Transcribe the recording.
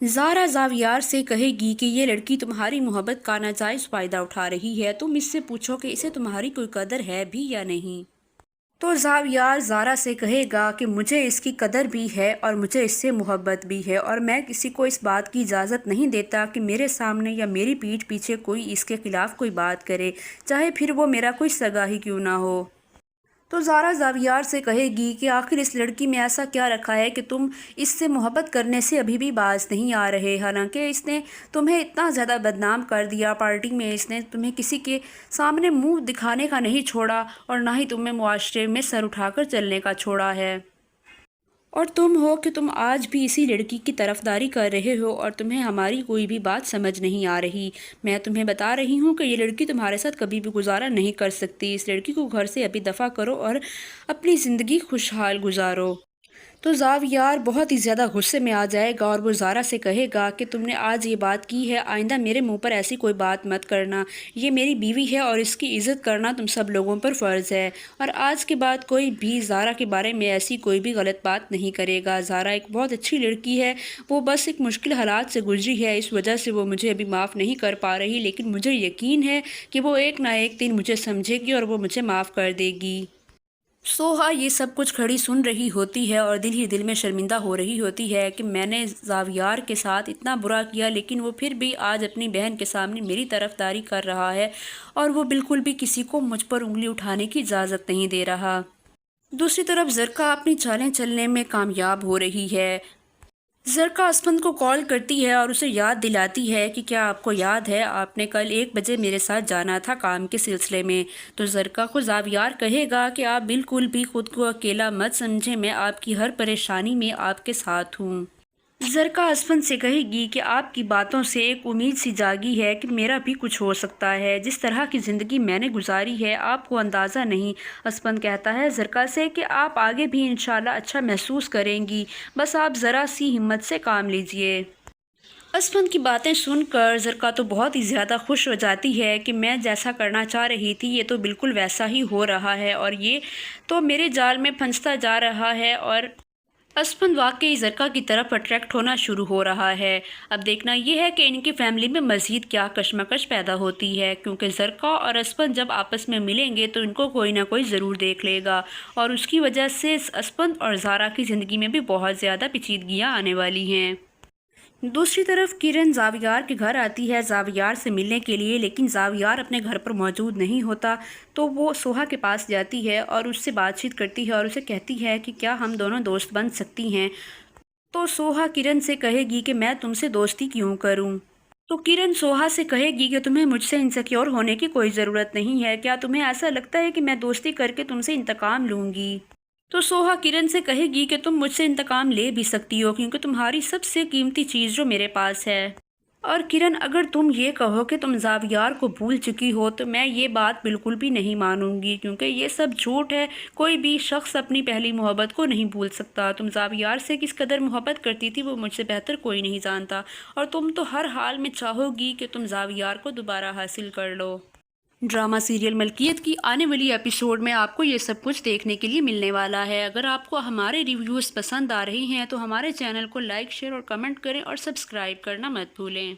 زارا زاویار سے کہے گی کہ یہ لڑکی تمہاری محبت کا ناجائز فائدہ اٹھا رہی ہے، تم اس سے پوچھو کہ اسے تمہاری کوئی قدر ہے بھی یا نہیں۔ تو زاویار زارا سے کہے گا کہ مجھے اس کی قدر بھی ہے اور مجھے اس سے محبت بھی ہے، اور میں کسی کو اس بات کی اجازت نہیں دیتا کہ میرے سامنے یا میری پیٹھ پیچھے کوئی اس کے خلاف کوئی بات کرے، چاہے پھر وہ میرا کوئی سگا ہی کیوں نہ ہو۔ تو زارا زاویار سے کہے گی کہ آخر اس لڑکی میں ایسا کیا رکھا ہے کہ تم اس سے محبت کرنے سے ابھی بھی باز نہیں آ رہے، حالانکہ اس نے تمہیں اتنا زیادہ بدنام کر دیا پارٹی میں، اس نے تمہیں کسی کے سامنے منہ دکھانے کا نہیں چھوڑا اور نہ ہی تمہیں معاشرے میں سر اٹھا کر چلنے کا چھوڑا ہے، اور تم ہو کہ تم آج بھی اسی لڑکی کی طرفداری کر رہے ہو اور تمہیں ہماری کوئی بھی بات سمجھ نہیں آ رہی۔ میں تمہیں بتا رہی ہوں کہ یہ لڑکی تمہارے ساتھ کبھی بھی گزارا نہیں کر سکتی، اس لڑکی کو گھر سے ابھی دفع کرو اور اپنی زندگی خوشحال گزارو۔ تو زاویار بہت ہی زیادہ غصے میں آ جائے گا اور وہ زارا سے کہے گا کہ تم نے آج یہ بات کی ہے، آئندہ میرے منہ پر ایسی کوئی بات مت کرنا، یہ میری بیوی ہے اور اس کی عزت کرنا تم سب لوگوں پر فرض ہے، اور آج کے بعد کوئی بھی زارا کے بارے میں ایسی کوئی بھی غلط بات نہیں کرے گا۔ زارا ایک بہت اچھی لڑکی ہے، وہ بس ایک مشکل حالات سے گزری ہے، اس وجہ سے وہ مجھے ابھی معاف نہیں کر پا رہی، لیکن مجھے یقین ہے کہ وہ ایک نہ ایک دن مجھے سمجھے گی اور وہ مجھے معاف کر دے گی۔ سوہا یہ سب کچھ کھڑی سن رہی ہوتی ہے اور دل ہی دل میں شرمندہ ہو رہی ہوتی ہے کہ میں نے زاویار کے ساتھ اتنا برا کیا، لیکن وہ پھر بھی آج اپنی بہن کے سامنے میری طرفداری کر رہا ہے اور وہ بالکل بھی کسی کو مجھ پر انگلی اٹھانے کی اجازت نہیں دے رہا۔ دوسری طرف زرکا اپنی چالیں چلنے میں کامیاب ہو رہی ہے۔ زرکا اسپند کو کال کرتی ہے اور اسے یاد دلاتی ہے کہ کیا آپ کو یاد ہے آپ نے کل 1 بجے میرے ساتھ جانا تھا کام کے سلسلے میں۔ تو زرکا کو زاویار کہے گا کہ آپ بالکل بھی خود کو اکیلا مت سمجھیں، میں آپ کی ہر پریشانی میں آپ کے ساتھ ہوں۔ زرکا اسپند سے کہے گی کہ آپ کی باتوں سے ایک امید سی جاگی ہے کہ میرا بھی کچھ ہو سکتا ہے، جس طرح کی زندگی میں نے گزاری ہے آپ کو اندازہ نہیں۔ اسپند کہتا ہے زرکا سے کہ آپ آگے بھی انشاءاللہ اچھا محسوس کریں گی، بس آپ ذرا سی ہمت سے کام لیجئے۔ اسپند کی باتیں سن کر زرکا تو بہت ہی زیادہ خوش ہو جاتی ہے کہ میں جیسا کرنا چاہ رہی تھی یہ تو بالکل ویسا ہی ہو رہا ہے اور یہ تو میرے جال میں پھنستا جا رہا ہے، اور اسپند واقعی زرکا کی طرف اٹریکٹ ہونا شروع ہو رہا ہے۔ اب دیکھنا یہ ہے کہ ان کی فیملی میں مزید کیا کشمکش پیدا ہوتی ہے، کیونکہ زرکا اور اسپند جب آپس میں ملیں گے تو ان کو کوئی نہ کوئی ضرور دیکھ لے گا، اور اس کی وجہ سے اسپند اور زارا کی زندگی میں بھی بہت زیادہ پیچیدگیاں آنے والی ہیں۔ دوسری طرف کرن زاویار کے گھر آتی ہے زاویار سے ملنے کے لیے، لیکن زاویار اپنے گھر پر موجود نہیں ہوتا، تو وہ سوہا کے پاس جاتی ہے اور اس سے بات چیت کرتی ہے اور اسے کہتی ہے کہ کیا ہم دونوں دوست بن سکتی ہیں۔ تو سوہا کرن سے کہے گی کہ میں تم سے دوستی کیوں کروں؟ تو کرن سوہا سے کہے گی کہ تمہیں مجھ سے انسیکیور ہونے کی کوئی ضرورت نہیں ہے، کیا تمہیں ایسا لگتا ہے کہ میں دوستی کر کے تم سے انتقام لوں گی؟ تو سوہا کرن سے کہے گی کہ تم مجھ سے انتقام لے بھی سکتی ہو، کیونکہ تمہاری سب سے قیمتی چیز جو میرے پاس ہے۔ اور کرن اگر تم یہ کہو کہ تم زاویار کو بھول چکی ہو تو میں یہ بات بالکل بھی نہیں مانوں گی، کیونکہ یہ سب جھوٹ ہے، کوئی بھی شخص اپنی پہلی محبت کو نہیں بھول سکتا۔ تم زاویار سے کس قدر محبت کرتی تھی وہ مجھ سے بہتر کوئی نہیں جانتا، اور تم تو ہر حال میں چاہو گی کہ تم زاویار کو دوبارہ حاصل کر لو۔ ڈرامہ سیریل ملکیت کی آنے والی ایپیسوڈ میں آپ کو یہ سب کچھ دیکھنے کے لیے ملنے والا ہے۔ اگر آپ کو ہمارے ریویوز پسند آ رہے ہیں تو ہمارے چینل کو لائک، شیئر اور کمنٹ کریں اور سبسکرائب کرنا مت بھولیں۔